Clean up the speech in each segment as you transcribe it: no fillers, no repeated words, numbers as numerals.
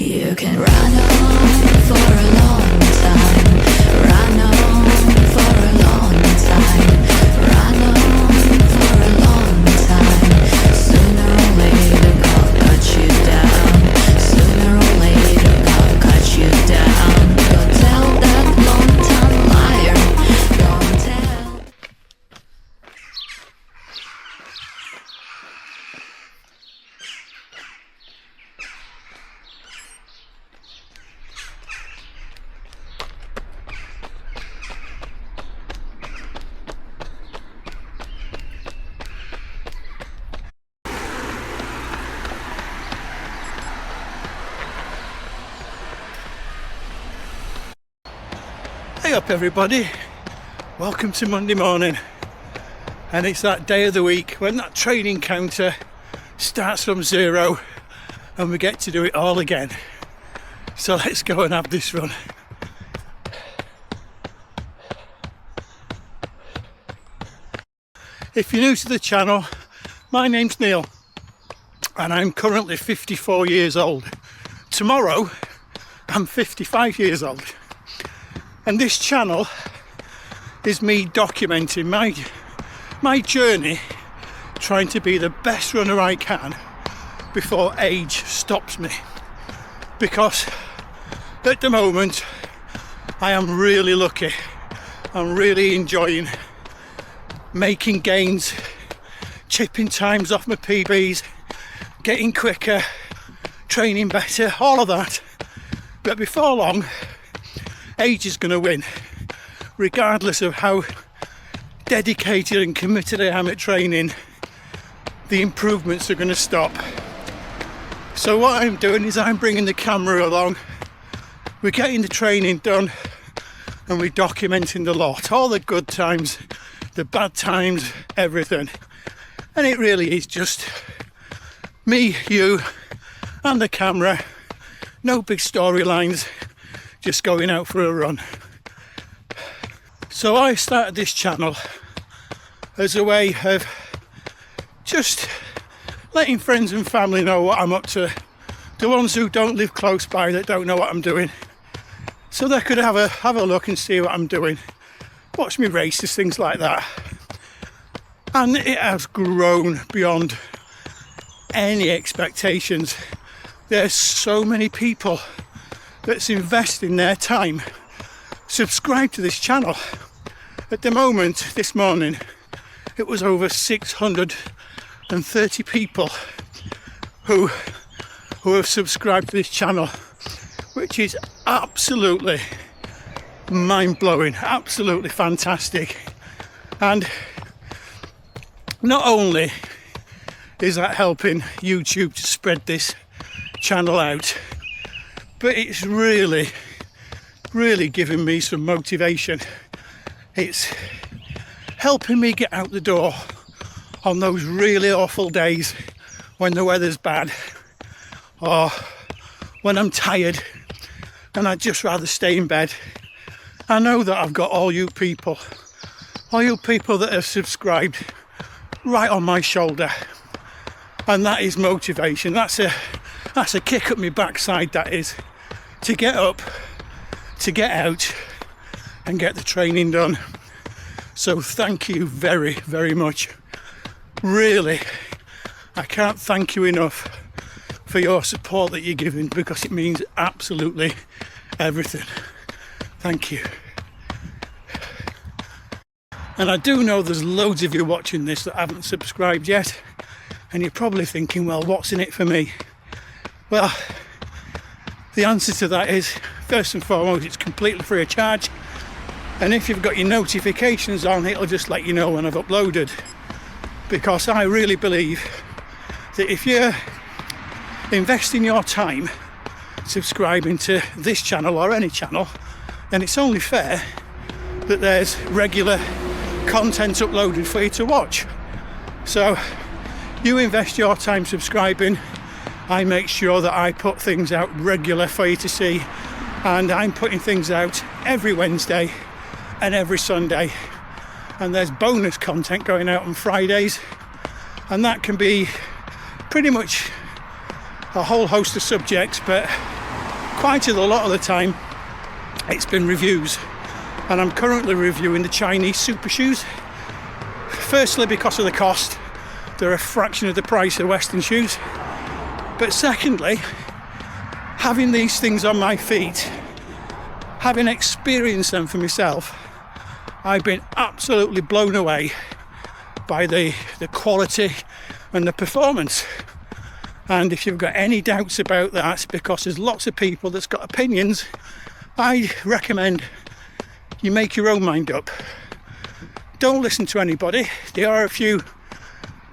You can run on for a long time, run on for a long time, run on for a long time. Sooner or later God cut you down, sooner or later God cut you down. Go tell that long-time liar, go and tell. Hey up everybody, welcome to Monday morning, and it's that day of the week when that training counter starts from zero and we get to do it all again. So let's go and have this run. If you're new to the channel, my name's Neil and I'm currently 54 years old. Tomorrow I'm 55 years old. And this channel is me documenting my journey, trying to be the best runner I can before age stops me. Because at the moment I am really lucky. I'm really enjoying making gains, chipping times off my PBs, getting quicker, training better, all of that. But before long, age is going to win, regardless of how dedicated and committed I am at training. The improvements are going to stop. So what I'm doing is I'm bringing the camera along, we're getting the training done, and we're documenting the lot, all the good times, the bad times, everything. And it really is just me, you and the camera, no big storylines, just going out for a run. So I started this channel as a way of just letting friends and family know what I'm up to, the ones who don't live close by, that don't know what I'm doing, so they could have a look and see what I'm doing, watch me races, things like that. And it has grown beyond any expectations. There's so many people that's investing their time, subscribe to this channel. At the moment, this morning, it was over 630 people who have subscribed to this channel, which is absolutely mind-blowing, absolutely fantastic. And not only is that helping YouTube to spread this channel out, but it's really giving me some motivation. It's helping me get out the door on those really awful days when the weather's bad, or when I'm tired and I'd just rather stay in bed. I know that I've got all you people that have subscribed right on my shoulder, and that is motivation. That's a kick up my backside, that is, to get up, to get out and get the training done. So thank you very, very much. Really, I can't thank you enough for your support that you're giving, because it means absolutely everything. Thank you. And I do know there's loads of you watching this that haven't subscribed yet, and you're probably thinking, well, what's in it for me? Well, the answer to that is, first and foremost, it's completely free of charge, and if you've got your notifications on, it'll just let you know when I've uploaded. Because I really believe that if you're investing your time subscribing to this channel or any channel, then it's only fair that there's regular content uploaded for you to watch. So you invest your time subscribing, I make sure that I put things out regular for you to see, and I'm putting things out every Wednesday and every Sunday, and there's bonus content going out on Fridays, and that can be pretty much a whole host of subjects, but quite a lot of the time it's been reviews, and I'm currently reviewing the Chinese super shoes. Firstly, because of the cost, they're a fraction of the price of Western shoes, but secondly, having these things on my feet, having experienced them for myself, I've been absolutely blown away by the quality and the performance. And if you've got any doubts about that, because there's lots of people that's got opinions, I recommend you make your own mind up. Don't listen to anybody. There are a few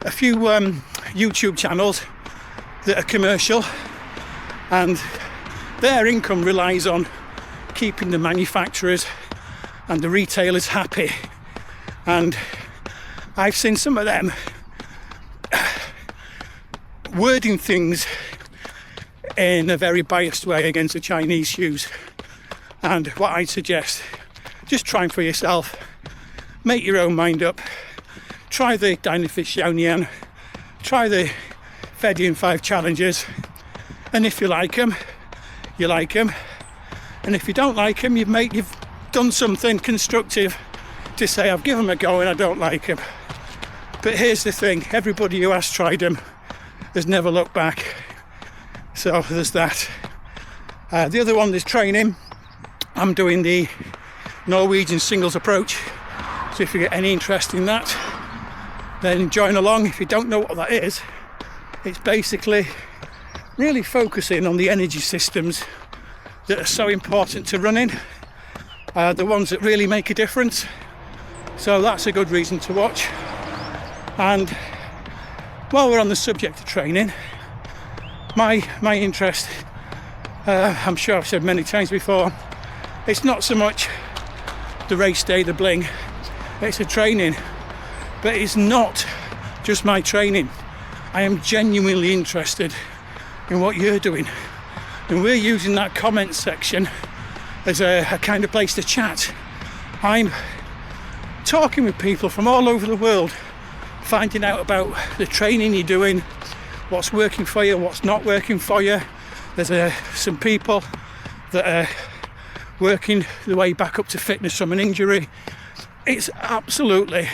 YouTube channels that are commercial, and their income relies on keeping the manufacturers and the retailers happy. And I've seen some of them wording things in a very biased way against the Chinese shoes. And what I'd suggest, just try them for yourself, make your own mind up, try the Dynafit Xiaonian, try the Feidian 5 challenges, and if you like them, you like them, and if you don't like them, you've done something constructive to say, I've given them a go and I don't like them. But here's the thing, everybody who has tried them has never looked back. So there's that. The other one is training. I'm doing the Norwegian Singles Approach. So if you get any interest in that, then join along. If you don't know what that is, it's basically really focusing on the energy systems that are so important to running, the ones that really make a difference. So that's a good reason to watch. And while we're on the subject of training, my interest, I'm sure I've said many times before, it's not so much the race day, the bling, it's a training, but it's not just my training. I am genuinely interested in what you're doing, and we're using that comment section as a kind of place to chat. I'm talking with people from all over the world, finding out about the training you're doing, what's working for you, what's not working for you. There's some people that are working their way back up to fitness from an injury. It's absolutely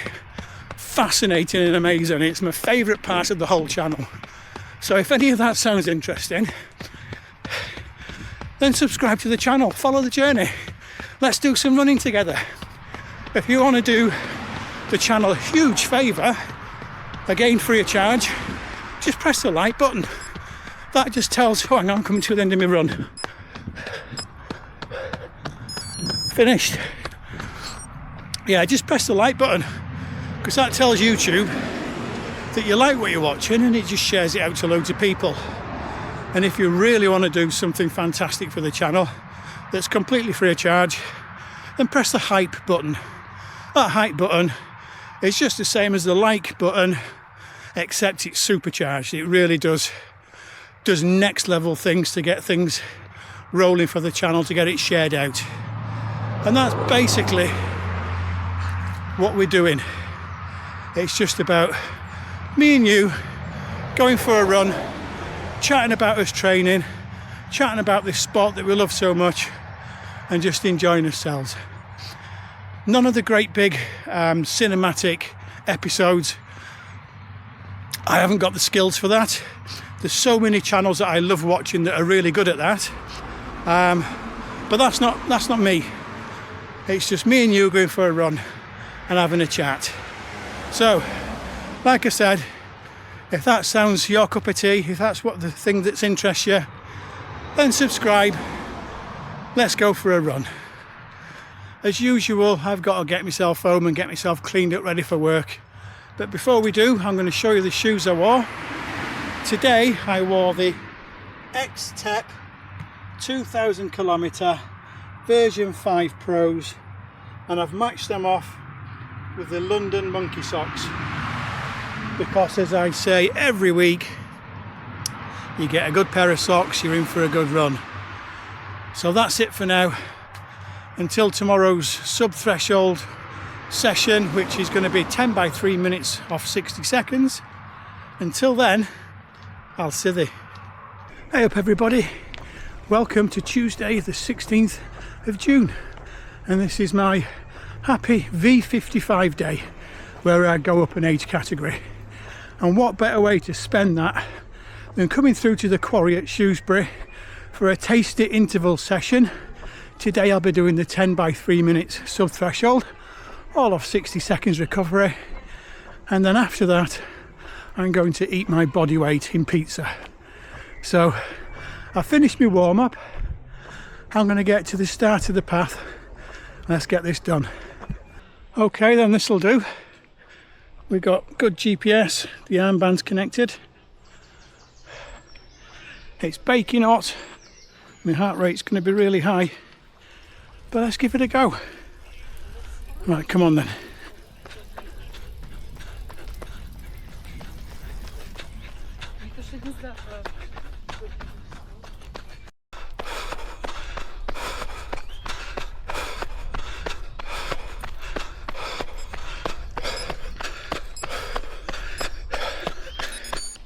fascinating and amazing. It's my favourite part of the whole channel. So if any of that sounds interesting, then subscribe to the channel, follow the journey. Let's do some running together. If you want to do the channel a huge favour, again free of charge, just press the like button. That just tells, oh hang on, I'm coming to the end of my run. Finished. Yeah, just press the like button, because that tells YouTube that you like what you're watching, and it just shares it out to loads of people. And if you really want to do something fantastic for the channel that's completely free of charge, then press the hype button. That hype button is just the same as the like button, except it's supercharged. It really does next level things to get things rolling for the channel, to get it shared out. And that's basically what we're doing. It's just about me and you going for a run, chatting about us training, chatting about this sport that we love so much, and just enjoying ourselves. None of the great big cinematic episodes. I haven't got the skills for that. There's so many channels that I love watching that are really good at that, but that's not me. It's just me and you going for a run and having a chat. So, like I said, if that sounds your cup of tea, if that's what the thing that interests you, then subscribe. Let's go for a run. As usual, I've got to get myself home and get myself cleaned up, ready for work. But before we do, I'm going to show you the shoes I wore. Today, I wore the X-Tep 2000 kilometre version 5 Pros, and I've matched them off with the London Monkey Sox, because as I say every week, you get a good pair of socks, you're in for a good run. So that's it for now, until tomorrow's sub-threshold session, which is going to be 10 by 3 minutes off 60 seconds. Until then, I'll see thee. Hey up everybody, Welcome to Tuesday the 16th of June, and this is my happy V55 day where I go up an age category. And what better way to spend that than coming through to the quarry at Shrewsbury for a tasty interval session. Today I'll be doing the 10 by 3 minutes sub threshold, all of 60 seconds recovery, and then after that I'm going to eat my body weight in pizza. So I finished my warm up. I'm going to get to the start of the path. Let's get this done. Okay, then this'll do. We've got good GPS, the armband's connected. It's baking hot. My heart rate's going to be really high, but let's give it a go. Right, come on then.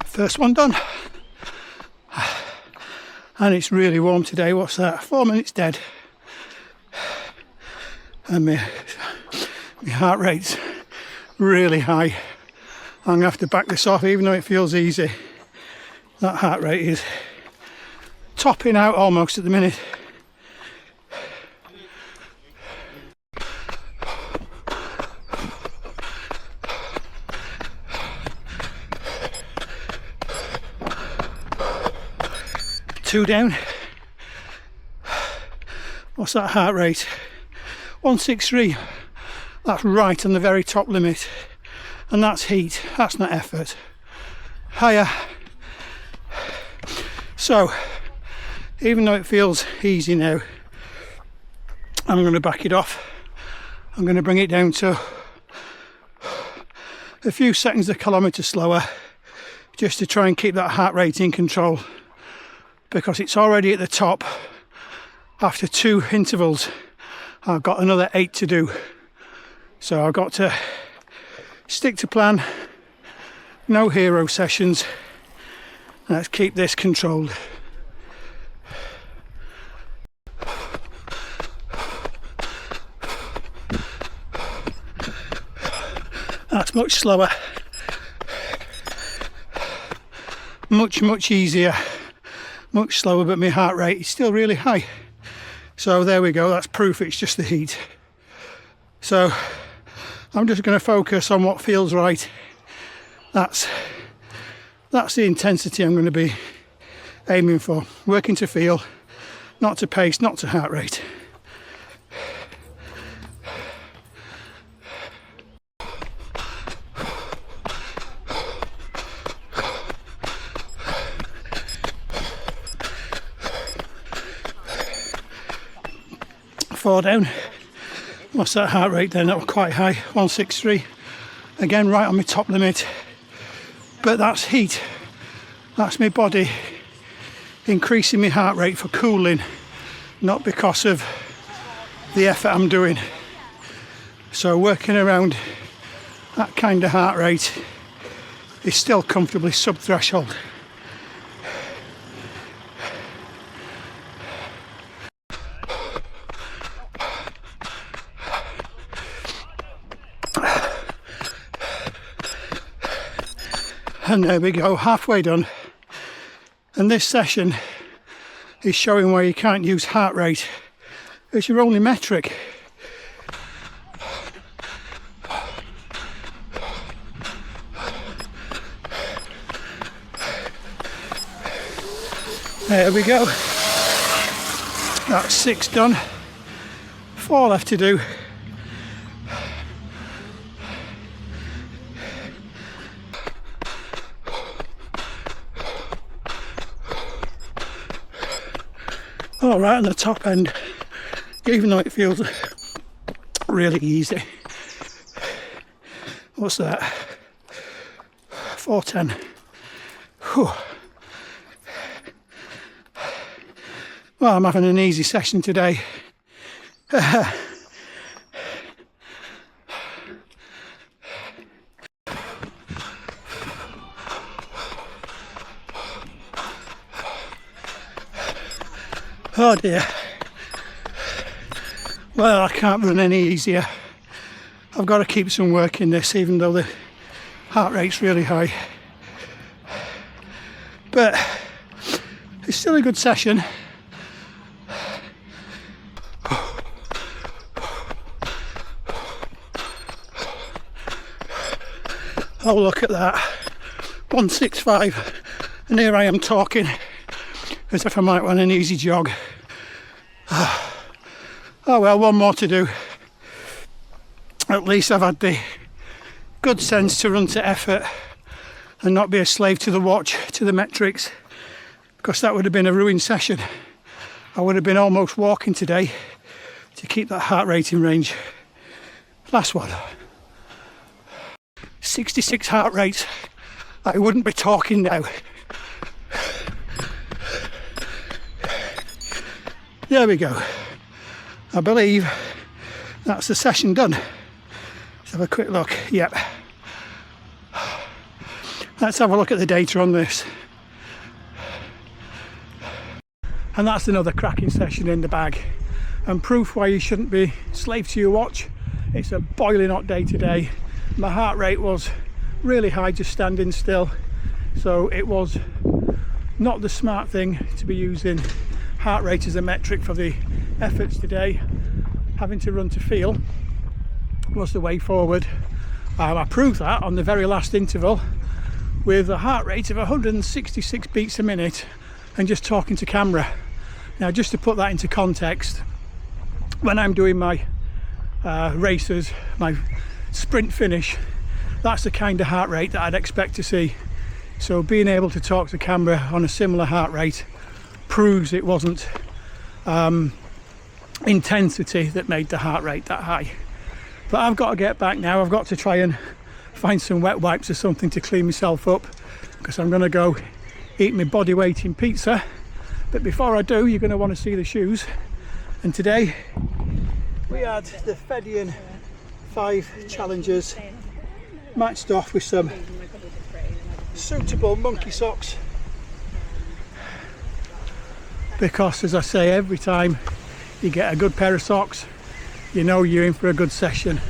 First one done. And it's really warm today. What's that? 4 minutes dead. And my heart rate's really high. I'm going to have to back this off even though it feels easy. That heart rate is topping out almost at the minute. Two down. What's that heart rate? 163. That's right on the very top limit. And that's heat, that's not effort. Higher. So, even though it feels easy now, I'm going to back it off. I'm going to bring it down to a few seconds a kilometre slower, just to try and keep that heart rate in control, because it's already at the top. After 2 intervals, I've got another 8 to do. So I've got to stick to plan, no hero sessions. Let's keep this controlled. That's much slower. Much easier. Much slower, but my heart rate is still really high. So there we go, that's proof it's just the heat. So I'm just going to focus on what feels right. That's the intensity I'm going to be aiming for. Working to feel, not to pace, not to heart rate. Four down. What's that heart rate then? That was quite high, 163. Again, right on my top limit. But that's heat. That's my body increasing my heart rate for cooling, not because of the effort I'm doing. So working around that kind of heart rate is still comfortably sub-threshold. And there we go, halfway done. And this session is showing why you can't use heart rate as your only metric. There we go. That's 6 done. 4 left to do. All right on the top end, even though it feels really easy. What's that? 410. Whew. Well, I'm having an easy session today. Oh dear. Well, I can't run any easier. I've got to keep some work in this, even though the heart rate's really high. But it's still a good session. Oh, look at that. 165. And here I am talking as if I might want an easy jog. Oh well, one more to do. At least I've had the good sense to run to effort and not be a slave to the watch, to the metrics, because that would have been a ruined session. I would have been almost walking today to keep that heart rate in range. Last one. 66 heart rates. I wouldn't be talking now. There we go. I believe that's the session done. Let's have a quick look. Yep. Let's have a look at the data on this. And that's another cracking session in the bag. And proof why you shouldn't be slave to your watch. It's a boiling hot day today. My heart rate was really high just standing still. So it was not the smart thing to be using heart rate as a metric for the efforts today. Having to run to feel was the way forward. I proved that on the very last interval with a heart rate of 166 beats a minute and just talking to camera. Now, just to put that into context, when I'm doing my races, my sprint finish, that's the kind of heart rate that I'd expect to see. So being able to talk to camera on a similar heart rate proves it wasn't intensity that made the heart rate that high. But I've got to get back now. I've got to try and find some wet wipes or something to clean myself up, because I'm going to go eat my body weight in pizza. But before I do, you're going to want to see the shoes. And today we had the Feidian 5 Challengers matched off with some suitable Monkey Sox, because as I say, every time you get a good pair of socks, you know you're in for a good session.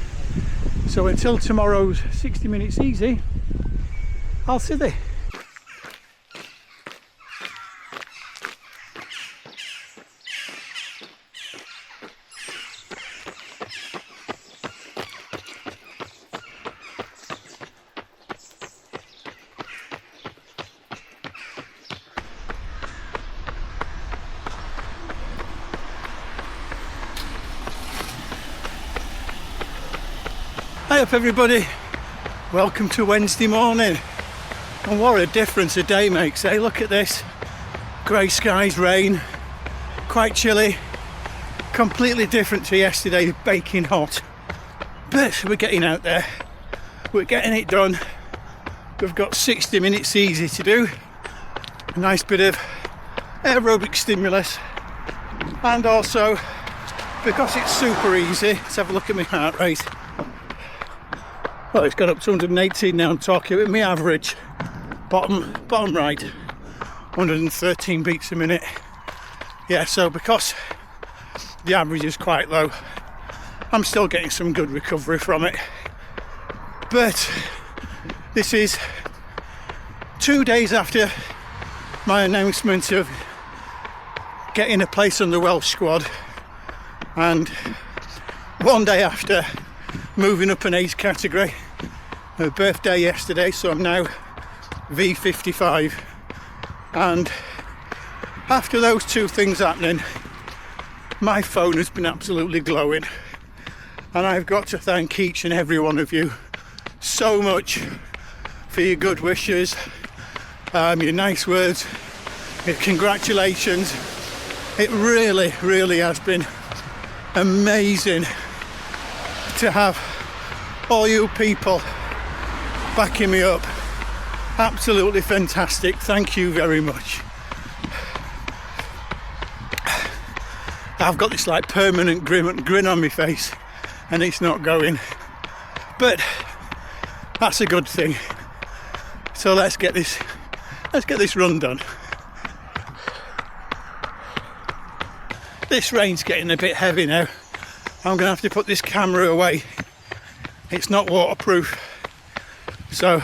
So until tomorrow's 60 minutes easy, I'll see thee. Hi up everybody, welcome to Wednesday morning. And what a difference a day makes, eh? Look at this, grey skies, rain, quite chilly, completely different to yesterday, baking hot. But we're getting out there, we're getting it done. We've got 60 minutes easy to do, a nice bit of aerobic stimulus, and also because it's super easy, let's have a look at my heart rate. Well, it's got up to 118 now. I'm talking with my average, bottom right, 113 beats a minute. Yeah, so because the average is quite low, I'm still getting some good recovery from it. But this is 2 days after my announcement of getting a place on the Welsh squad, and 1 day after moving up an age category. Her birthday yesterday, so I'm now V55, and after those two things happening, my phone has been absolutely glowing, and I've got to thank each and every one of you so much for your good wishes, your nice words, your congratulations. It really has been amazing to have all you people backing me up. Absolutely fantastic. Thank you very much. I've got this like permanent grin on my face, and it's not going, but that's a good thing. So let's get this run done. This rain's getting a bit heavy now. I'm going to have to put this camera away. It's not waterproof. So,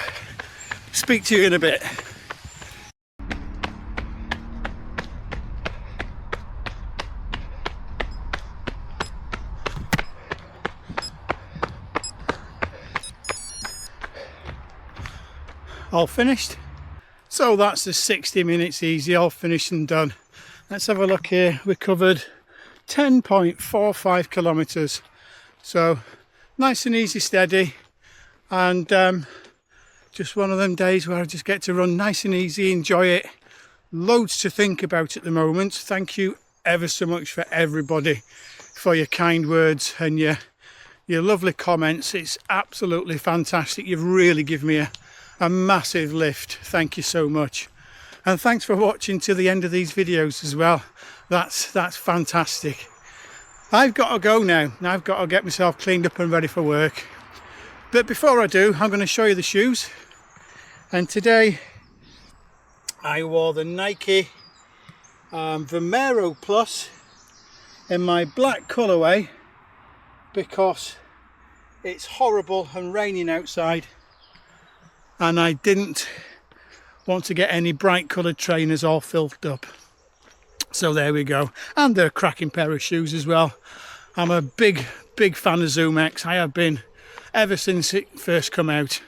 speak to you in a bit. All finished. So that's the 60 minutes easy, all finished and done. Let's have a look here. We covered 10.45 kilometers. So nice and easy, steady, and just one of them days where I just get to run nice and easy, enjoy it. Loads to think about at the moment. Thank you ever so much for everybody for your kind words and your lovely comments. It's absolutely fantastic. You've really given me a massive lift. Thank you so much, and thanks for watching to the end of these videos as well. That's fantastic. I've got to go now. I've got to get myself cleaned up and ready for work, but before I do, I'm going to show you the shoes. And today I wore the Nike Vomero Plus in my black colourway because it's horrible and raining outside, and I didn't want to get any bright coloured trainers all filled up. So there we go. And they're a cracking pair of shoes as well. I'm a big fan of Zoom X. I have been ever since it first come out.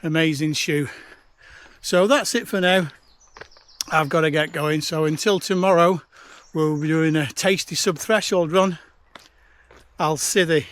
Amazing shoe. So that's it for now. I've got to get going. So until tomorrow, we'll be doing a tasty sub-threshold run. I'll see thee.